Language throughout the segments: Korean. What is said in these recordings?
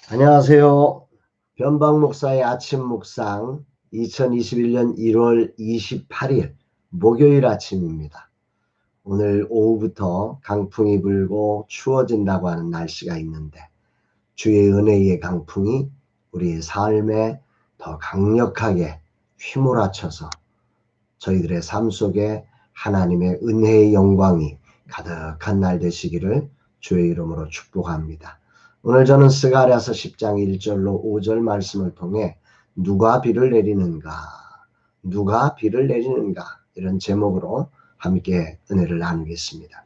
안녕하세요. 변방 목사의 아침 묵상 2021년 1월 28일 목요일 아침입니다. 오늘 오후부터 강풍이 불고 추워진다고 하는 날씨가 있는데 주의 은혜의 강풍이 우리의 삶에 더 강력하게 휘몰아쳐서 저희들의 삶 속에 하나님의 은혜의 영광이 가득한 날 되시기를 주의 이름으로 축복합니다. 오늘 저는 스가랴서 10장 1절로 5절 말씀을 통해 누가 비를 내리는가, 누가 비를 내리는가 이런 제목으로 함께 은혜를 나누겠습니다.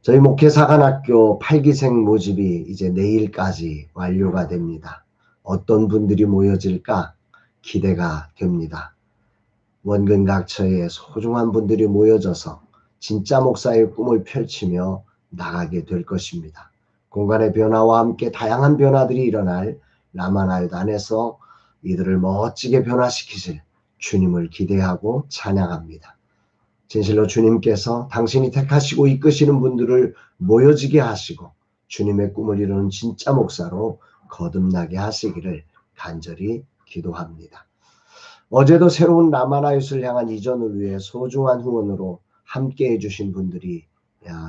저희 목회사관학교 8기생 모집이 이제 내일까지 완료가 됩니다. 어떤 분들이 모여질까 기대가 됩니다. 원근각처에 소중한 분들이 모여져서 진짜 목사의 꿈을 펼치며 나가게 될 것입니다. 공간의 변화와 함께 다양한 변화들이 일어날 라마나요드 안에서 이들을 멋지게 변화시키실 주님을 기대하고 찬양합니다. 진실로 주님께서 당신이 택하시고 이끄시는 분들을 모여지게 하시고 주님의 꿈을 이루는 진짜 목사로 거듭나게 하시기를 간절히 기도합니다. 어제도 새로운 라마나요스를 향한 이전을 위해 소중한 후원으로 함께 해주신 분들이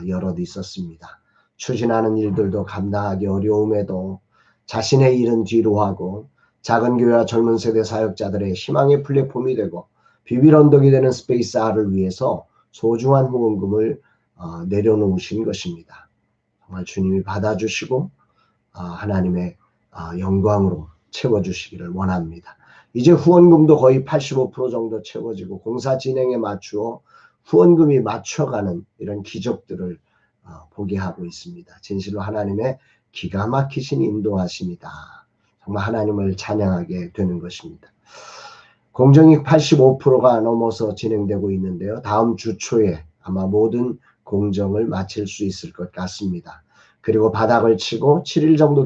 여럿 있었습니다. 추진하는 일들도 감당하기 어려움에도 자신의 일은 뒤로 하고 작은 교회와 젊은 세대 사역자들의 희망의 플랫폼이 되고 비빌 언덕이 되는 스페이스 R을 위해서 소중한 후원금을 내려놓으신 것입니다. 정말 주님이 받아주시고 하나님의 영광으로 채워주시기를 원합니다. 이제 후원금도 거의 85% 정도 채워지고 공사 진행에 맞추어 후원금이 맞춰가는 이런 기적들을 보게 하고 있습니다. 진실로 하나님의 기가 막히신 인도하심이다. 정말 하나님을 찬양하게 되는 것입니다. 공정이 85%가 넘어서 진행되고 있는데요. 다음 주 초에 아마 모든 공정을 마칠 수 있을 것 같습니다. 그리고 바닥을 치고 7일 정도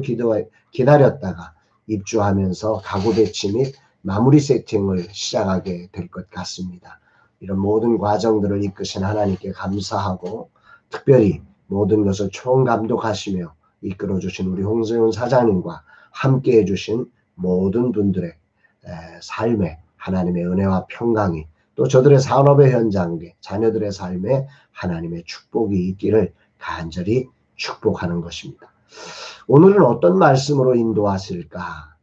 기다렸다가 입주하면서 가구 배치 및 마무리 세팅을 시작하게 될 것 같습니다. 이런 모든 과정들을 이끄신 하나님께 감사하고 특별히 모든 것을 총감독하시며 이끌어주신 우리 홍세훈 사장님과 함께 해주신 모든 분들의 삶에 하나님의 은혜와 평강이 또 저들의 산업의 현장에 자녀들의 삶에 하나님의 축복이 있기를 간절히 축복하는 것입니다. 오늘은 어떤 말씀으로 인도하실까?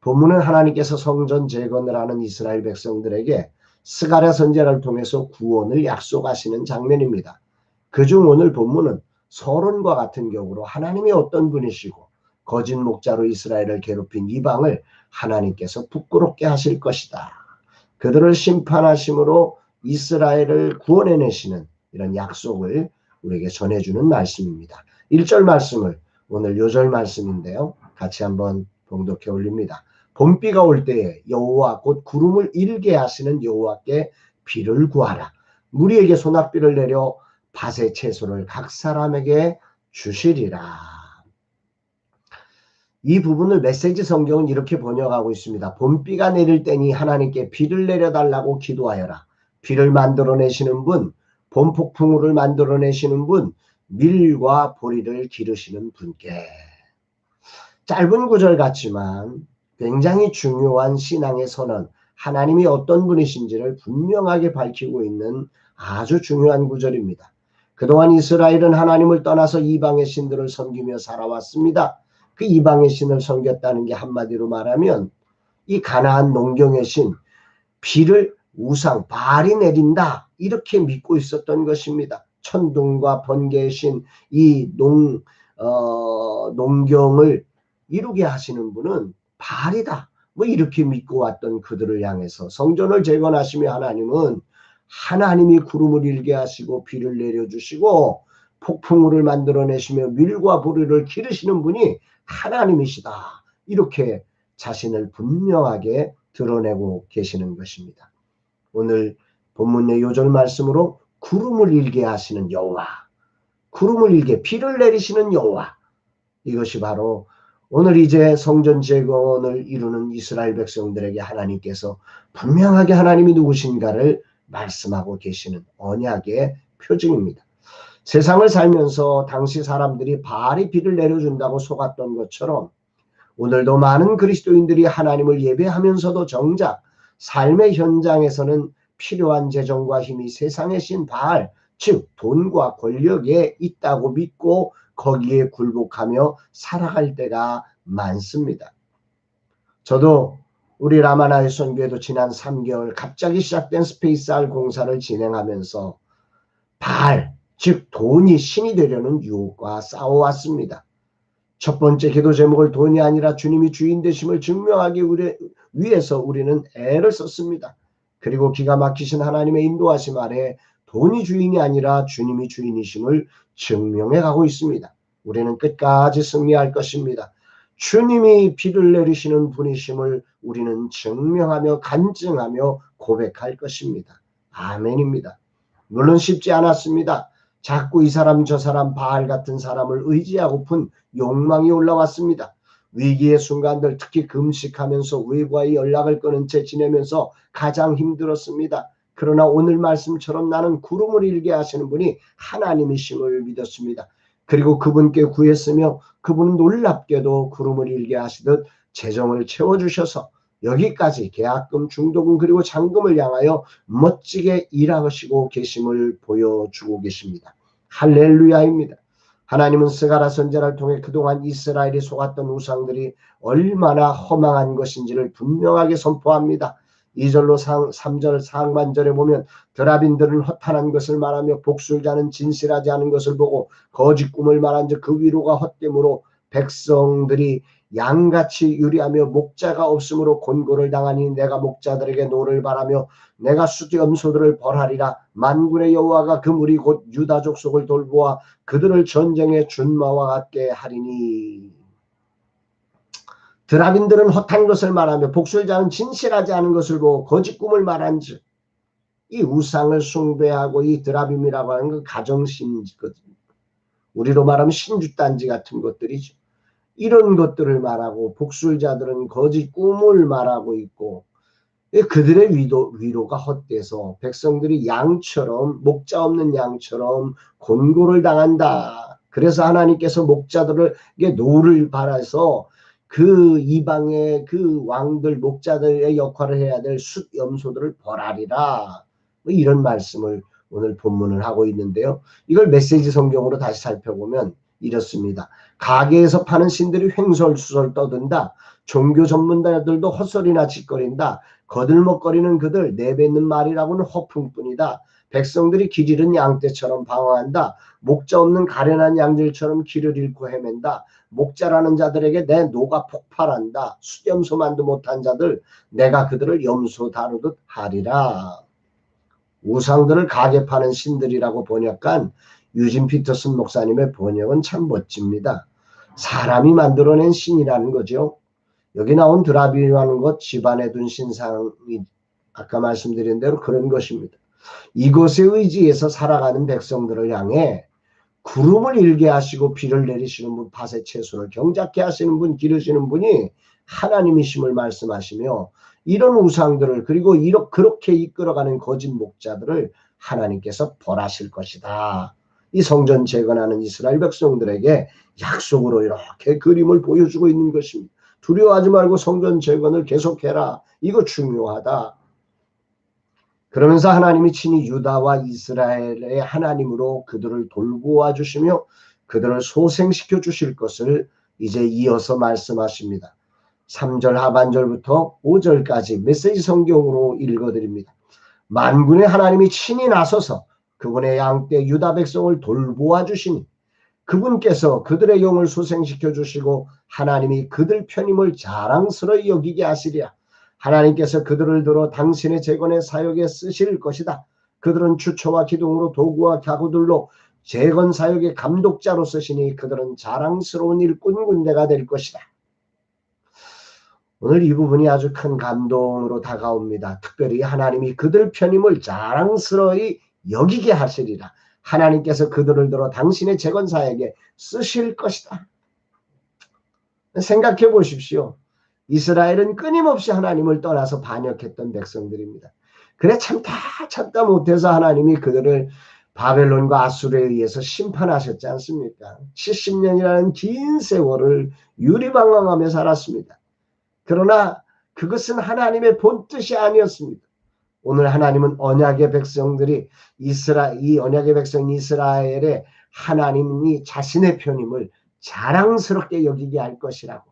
본문은 하나님께서 성전 재건을 하는 이스라엘 백성들에게 스가랴 선지자를 통해서 구원을 약속하시는 장면입니다. 그중 오늘 본문은 서론과 같은 경우로 하나님이 어떤 분이시고 거짓 목자로 이스라엘을 괴롭힌 이방을 하나님께서 부끄럽게 하실 것이다. 그들을 심판하심으로 이스라엘을 구원해내시는 이런 약속을 우리에게 전해주는 말씀입니다. 1절 말씀을 오늘 요절 말씀인데요. 같이 한번 봉독해 올립니다. 봄비가 올 때에 여호와 곧 구름을 일게 하시는 여호와께 비를 구하라. 무리에게 소낙비를 내려 밭의 채소를 각 사람에게 주시리라. 이 부분을 메시지 성경은 이렇게 번역하고 있습니다. 봄비가 내릴 때니 하나님께 비를 내려달라고 기도하여라. 비를 만들어내시는 분, 봄폭풍우를 만들어내시는 분, 밀과 보리를 기르시는 분께. 짧은 구절 같지만 굉장히 중요한 신앙의 선언, 하나님이 어떤 분이신지를 분명하게 밝히고 있는 아주 중요한 구절입니다. 그동안 이스라엘은 하나님을 떠나서 이방의 신들을 섬기며 살아왔습니다. 그 이방의 신을 섬겼다는 게 한마디로 말하면 이 가나안 농경의 신, 비를 우상, 바알이 내린다 이렇게 믿고 있었던 것입니다. 천둥과 번개의 신, 이 농경을 이루게 하시는 분은 바알이다. 뭐 이렇게 믿고 왔던 그들을 향해서 성전을 재건하시며 하나님은 하나님이 구름을 일게 하시고 비를 내려주시고 폭풍우를 만들어내시며 밀과 보리를 기르시는 분이 하나님이시다. 이렇게 자신을 분명하게 드러내고 계시는 것입니다. 오늘 본문의 요절 말씀으로 구름을 일게 하시는 여호와, 구름을 일게 비를 내리시는 여호와, 이것이 바로 오늘 이제 성전 재건을 이루는 이스라엘 백성들에게 하나님께서 분명하게 하나님이 누구신가를 말씀하고 계시는 언약의 표징입니다. 세상을 살면서 당시 사람들이 바알이 비를 내려준다고 속았던 것처럼 오늘도 많은 그리스도인들이 하나님을 예배하면서도 정작 삶의 현장에서는 필요한 재정과 힘이 세상의 신 바알, 즉 돈과 권력에 있다고 믿고 거기에 굴복하며 살아갈 때가 많습니다. 저도 우리 라마나의 선교에도 지난 3개월 갑자기 시작된 스페이스R 공사를 진행하면서 바알, 즉 돈이 신이 되려는 유혹과 싸워왔습니다. 첫 번째 기도 제목을 돈이 아니라 주님이 주인 되심을 증명하기 위해서 우리는 애를 썼습니다. 그리고 기가 막히신 하나님의 인도하심 아래 돈이 주인이 아니라 주님이 주인이심을 증명해 가고 있습니다. 우리는 끝까지 승리할 것입니다. 주님이 비를 내리시는 분이심을 우리는 증명하며 간증하며 고백할 것입니다. 아멘입니다. 물론 쉽지 않았습니다. 자꾸 이 사람 저 사람 바알 같은 사람을 의지하고픈 욕망이 올라왔습니다. 위기의 순간들 특히 금식하면서 외부와의 연락을 끊은 채 지내면서 가장 힘들었습니다. 그러나 오늘 말씀처럼 나는 구름을 일게 하시는 분이 하나님이심을 믿었습니다. 그리고 그분께 구했으며 그분은 놀랍게도 구름을 일게 하시듯 재정을 채워주셔서 여기까지 계약금, 중도금 그리고 잔금을 향하여 멋지게 일하시고 계심을 보여주고 계십니다. 할렐루야입니다. 하나님은 스가랴 선지자를 통해 그동안 이스라엘이 속았던 우상들이 얼마나 허망한 것인지를 분명하게 선포합니다. 2절로 3절 상반절에 보면 드라빈들은 허탄한 것을 말하며 복술자는 진실하지 않은 것을 보고 거짓 꿈을 말한즉 그 위로가 헛됨으로 백성들이 양같이 유리하며 목자가 없으므로 곤고를 당하니 내가 목자들에게 노를 바라며 내가 수염소들을 벌하리라. 만군의 여호와가 그 무리 곧 유다 족속을 돌보아 그들을 전쟁의 준마와 같게 하리니. 드라빈들은 헛한 것을 말하며 복술자는 진실하지 않은 것을 보고 거짓 꿈을 말한즉 이 우상을 숭배하고 이 드라빔이라고 하는 건 가정신이거든요. 우리로 말하면 신주단지 같은 것들이죠. 이런 것들을 말하고 복술자들은 거짓 꿈을 말하고 있고 그들의 위로가 헛돼서 백성들이 양처럼 목자 없는 양처럼 곤고를 당한다. 그래서 하나님께서 목자들에게 노를 바라서 그 이방의 그 왕들 목자들의 역할을 해야 될 숫염소들을 벌하리라. 이런 말씀을 오늘 본문을 하고 있는데요. 이걸 메시지 성경으로 다시 살펴보면 이렇습니다. 가게에서 파는 신들이 횡설수설 떠든다. 종교 전문가들도 헛소리나 짓거린다. 거들먹거리는 그들 내뱉는 말이라고는 허풍뿐이다. 백성들이 길 잃은 양떼처럼 방황한다. 목자 없는 가련한 양들처럼 길을 잃고 헤맨다. 목자라는 자들에게 내 노가 폭발한다. 수염소만도 못한 자들 내가 그들을 염소 다루듯 하리라. 우상들을 가게 파는 신들이라고 번역한 유진 피터슨 목사님의 번역은 참 멋집니다. 사람이 만들어낸 신이라는 거죠. 여기 나온 드라빔이라는 것 집안에 둔 신상이 아까 말씀드린 대로 그런 것입니다. 이곳에 의지해서 살아가는 백성들을 향해 구름을 일게 하시고 비를 내리시는 분, 밭의 채소를 경작케 하시는 분, 기르시는 분이 하나님이심을 말씀하시며 이런 우상들을 그리고 그렇게 이끌어가는 거짓 목자들을 하나님께서 벌하실 것이다. 이 성전 재건하는 이스라엘 백성들에게 약속으로 이렇게 그림을 보여주고 있는 것입니다. 두려워하지 말고 성전 재건을 계속해라. 이거 중요하다. 그러면서 하나님이 친히 유다와 이스라엘의 하나님으로 그들을 돌보아 주시며 그들을 소생시켜 주실 것을 이제 이어서 말씀하십니다. 3절 하반절부터 5절까지 메시지 성경으로 읽어드립니다. 만군의 하나님이 친히 나서서 그분의 양떼 유다 백성을 돌보아 주시니 그분께서 그들의 영을 소생시켜 주시고 하나님이 그들 편임을 자랑스러이 여기게 하시리라. 하나님께서 그들을 들어 당신의 재건의 사역에 쓰실 것이다. 그들은 주처와 기둥으로 도구와 가구들로 재건 사역의 감독자로 쓰시니 그들은 자랑스러운 일꾼 군대가 될 것이다. 오늘 이 부분이 아주 큰 감동으로 다가옵니다. 특별히 하나님이 그들 편임을 자랑스러이 여기게 하시리라. 하나님께서 그들을 들어 당신의 재건 사역에 쓰실 것이다. 생각해 보십시오. 이스라엘은 끊임없이 하나님을 떠나서 반역했던 백성들입니다. 그래 참다 못해서 하나님이 그들을 바벨론과 아수르에 의해서 심판하셨지 않습니까? 70년이라는 긴 세월을 유리방황하며 살았습니다. 그러나 그것은 하나님의 본뜻이 아니었습니다. 오늘 하나님은 언약의 백성들이 이 언약의 백성 이스라엘의 하나님이 자신의 편임을 자랑스럽게 여기게 할 것이라고.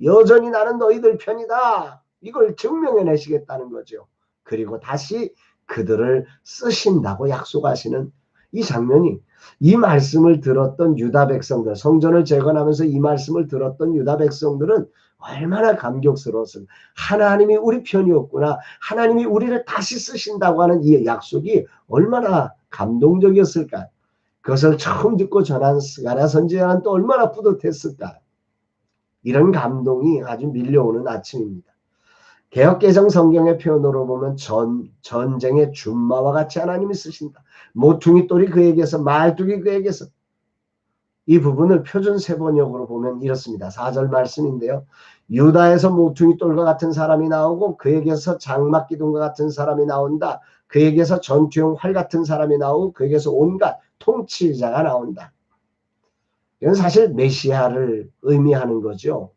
여전히 나는 너희들 편이다. 이걸 증명해내시겠다는 거죠. 그리고 다시 그들을 쓰신다고 약속하시는 이 장면이, 이 말씀을 들었던 유다 백성들, 성전을 재건하면서 이 말씀을 들었던 유다 백성들은 얼마나 감격스러웠을까. 하나님이 우리 편이었구나. 하나님이 우리를 다시 쓰신다고 하는 이 약속이 얼마나 감동적이었을까. 그것을 처음 듣고 전한 스가랴 선지자는 또 얼마나 뿌듯했을까. 이런 감동이 아주 밀려오는 아침입니다. 개역개정 성경의 표현으로 보면 전쟁의 준마와 같이 하나님이 쓰신다. 모퉁이 똘이 그에게서, 말뚝이 그에게서. 이 부분을 표준 세번역으로 보면 이렇습니다. 4절 말씀인데요. 유다에서 모퉁이 똘과 같은 사람이 나오고 그에게서 장막 기둥과 같은 사람이 나온다. 그에게서 전투용 활 같은 사람이 나오고 그에게서 온갖 통치자가 나온다. 이건 사실 메시아를 의미하는 거죠.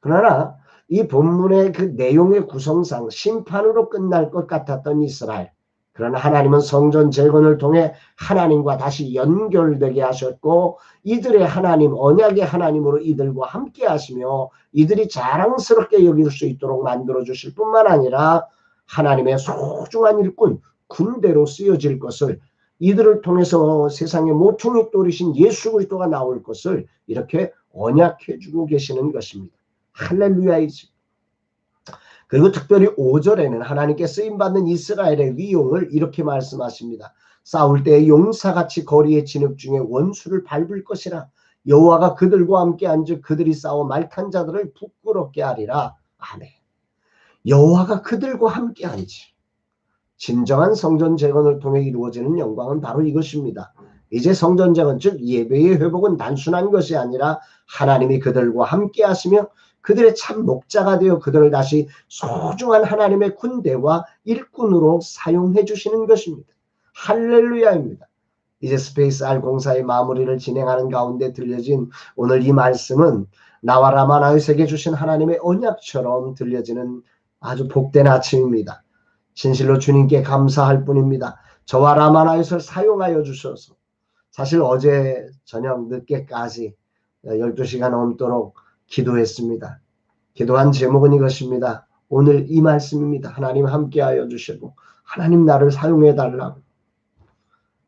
그러나 이 본문의 그 내용의 구성상 심판으로 끝날 것 같았던 이스라엘. 그러나 하나님은 성전 재건을 통해 하나님과 다시 연결되게 하셨고 이들의 하나님, 언약의 하나님으로 이들과 함께 하시며 이들이 자랑스럽게 여길 수 있도록 만들어 주실 뿐만 아니라 하나님의 소중한 일꾼, 군대로 쓰여질 것을, 이들을 통해서 세상의 모퉁이 똘이신 예수 그리스도가 나올 것을 이렇게 언약해 주고 계시는 것입니다. 할렐루야이지. 그리고 특별히 5절에는 하나님께 쓰임받는 이스라엘의 위용을 이렇게 말씀하십니다. 싸울 때 용사같이 거리의 진흙 중에 원수를 밟을 것이라. 여호와가 그들과 함께 앉아 그들이 싸워 말탄 자들을 부끄럽게 하리라. 아멘. 여호와가 그들과 함께 앉지. 진정한 성전 재건을 통해 이루어지는 영광은 바로 이것입니다. 이제 성전 재건, 즉 예배의 회복은 단순한 것이 아니라 하나님이 그들과 함께 하시며 그들의 참 목자가 되어 그들을 다시 소중한 하나님의 군대와 일꾼으로 사용해 주시는 것입니다. 할렐루야입니다. 이제 스페이스 R 공사의 마무리를 진행하는 가운데 들려진 오늘 이 말씀은 나와 라마나윗에게 주신 하나님의 언약처럼 들려지는 아주 복된 아침입니다. 진실로 주님께 감사할 뿐입니다. 저와 라마나윗을 사용하여 주셔서, 사실 어제 저녁 늦게까지 12시간 넘도록 기도했습니다. 기도한 제목은 이것입니다. 오늘 이 말씀입니다. 하나님 함께하여 주시고 하나님 나를 사용해 달라고.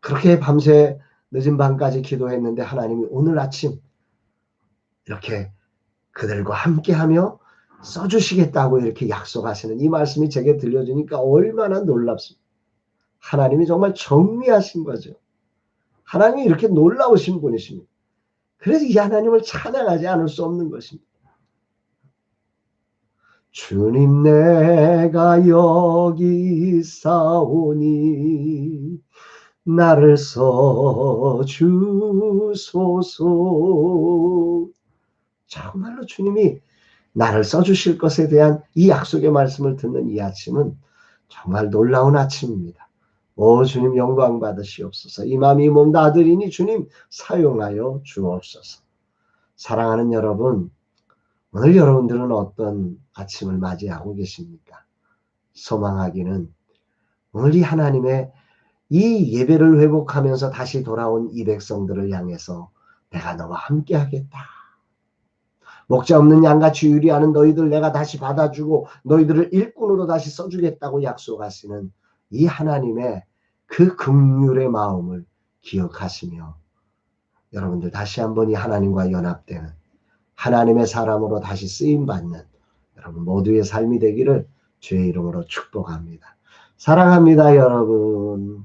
그렇게 밤새 늦은 밤까지 기도했는데 하나님이 오늘 아침 이렇게 그들과 함께하며 써주시겠다고 이렇게 약속하시는 이 말씀이 제게 들려주니까 얼마나 놀랍습니다. 하나님이 정말 정리하신 거죠. 하나님이 이렇게 놀라우신 분이십니다. 그래서 이 하나님을 찬양하지 않을 수 없는 것입니다. 주님 내가 여기 있사오니 나를 써주소서. 정말로 주님이 나를 써주실 것에 대한 이 약속의 말씀을 듣는 이 아침은 정말 놀라운 아침입니다. 오 주님 영광 받으시옵소서. 이 마음 이 몸 다 아들이니 주님 사용하여 주옵소서. 사랑하는 여러분, 오늘 여러분들은 어떤 아침을 맞이하고 계십니까? 소망하기는 오늘 이 하나님의 이 예배를 회복하면서 다시 돌아온 이 백성들을 향해서 내가 너와 함께 하겠다. 목자 없는 양같이 유리하는 너희들 내가 다시 받아주고 너희들을 일꾼으로 다시 써주겠다고 약속하시는 이 하나님의 그 긍휼의 마음을 기억하시며 여러분들 다시 한번 이 하나님과 연합되는 하나님의 사람으로 다시 쓰임받는 여러분 모두의 삶이 되기를 주의 이름으로 축복합니다. 사랑합니다, 여러분.